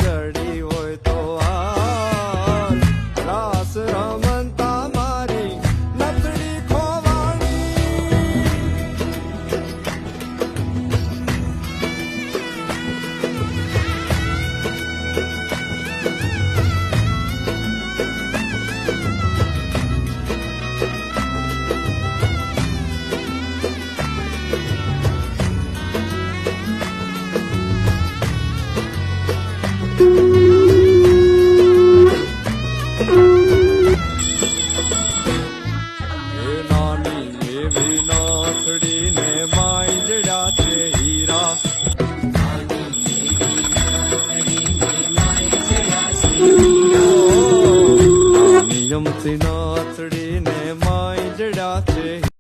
જડી હોય તો હાલ રાસ રમતા મારી નથડી ખોવાણી નાથડીને માંજડા છે હીરા નિયમથી નાથડીને માંજડા છે